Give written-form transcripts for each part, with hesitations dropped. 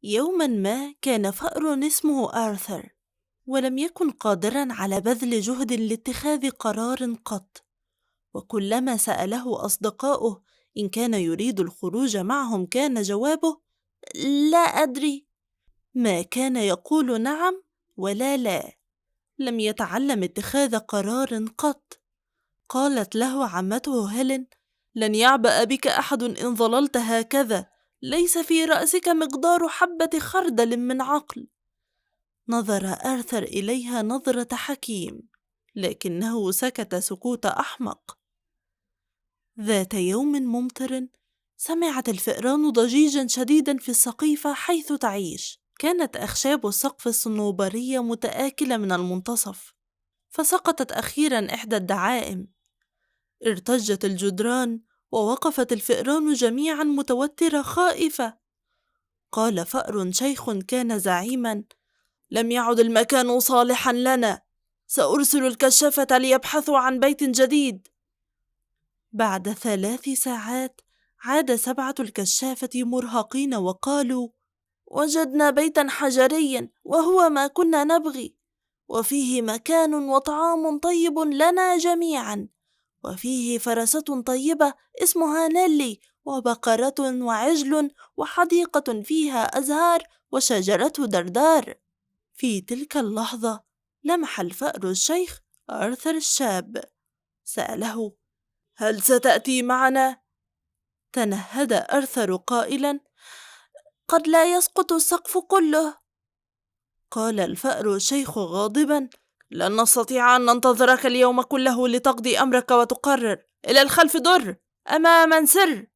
يوما ما كان فأر اسمه آرثر، ولم يكن قادرا على بذل جهد لاتخاذ قرار قط. وكلما سأله أصدقاؤه إن كان يريد الخروج معهم كان جوابه: لا أدري. ما كان يقول نعم ولا لا. لم يتعلم اتخاذ قرار قط. قالت له عمته هيلين: لن يعبأ بك أحد إن ظللت هكذا، ليس في رأسك مقدار حبة خردل من عقل. نظر آرثر إليها نظرة حكيم، لكنه سكت سكوت أحمق. ذات يوم ممطر، سمعت الفئران ضجيجا شديدا في السقيفة حيث تعيش. كانت أخشاب السقف الصنوبرية متآكلة من المنتصف، فسقطت أخيرا إحدى الدعائم. ارتجت الجدران، ووقفت الفئران جميعا متوترة خائفة. قال فأر شيخ كان زعيما: لم يعد المكان صالحا لنا، سأرسل الكشافة ليبحثوا عن بيت جديد. بعد 3 ساعات عاد 7 الكشافة مرهقين وقالوا: وجدنا بيتا حجريا وهو ما كنا نبغي، وفيه مكان وطعام طيب لنا جميعا، وفيه فرسة طيبة اسمها نيلي، وبقرة وعجل، وحديقة فيها أزهار وشجرة دردار. في تلك اللحظة لمح الفأر الشيخ آرثر الشاب. سأله: هل ستأتي معنا؟ تنهد آرثر قائلا: قد لا يسقط السقف كله. قال الفأر الشيخ غاضبا: لن نستطيع أن ننتظرك اليوم كله لتقضي أمرك وتقرر. إلى الخلف در، أماما سر.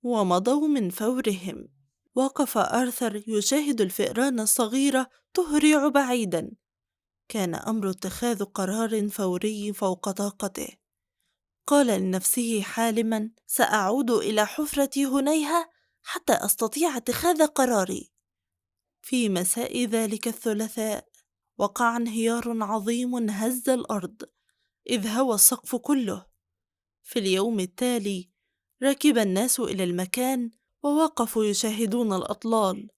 ومضوا من فورهم. وقف آرثر يشاهد الفئران الصغيرة تهرع بعيدا. كان أمر اتخاذ قرار فوري فوق طاقته. قال لنفسه حالما: سأعود إلى حفرة هنيهة حتى أستطيع اتخاذ قراري. في مساء ذلك الثلاثاء وقع انهيار عظيم هز الأرض، إذ هوى السقف كله. في اليوم التالي ركب الناس إلى المكان ووقفوا يشاهدون الأطلال.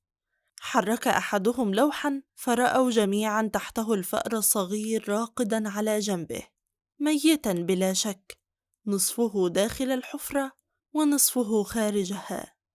حرك أحدهم لوحا فرأوا جميعا تحته الفأر الصغير راقدا على جنبه، ميتا بلا شك، نصفه داخل الحفرة ونصفه خارجها.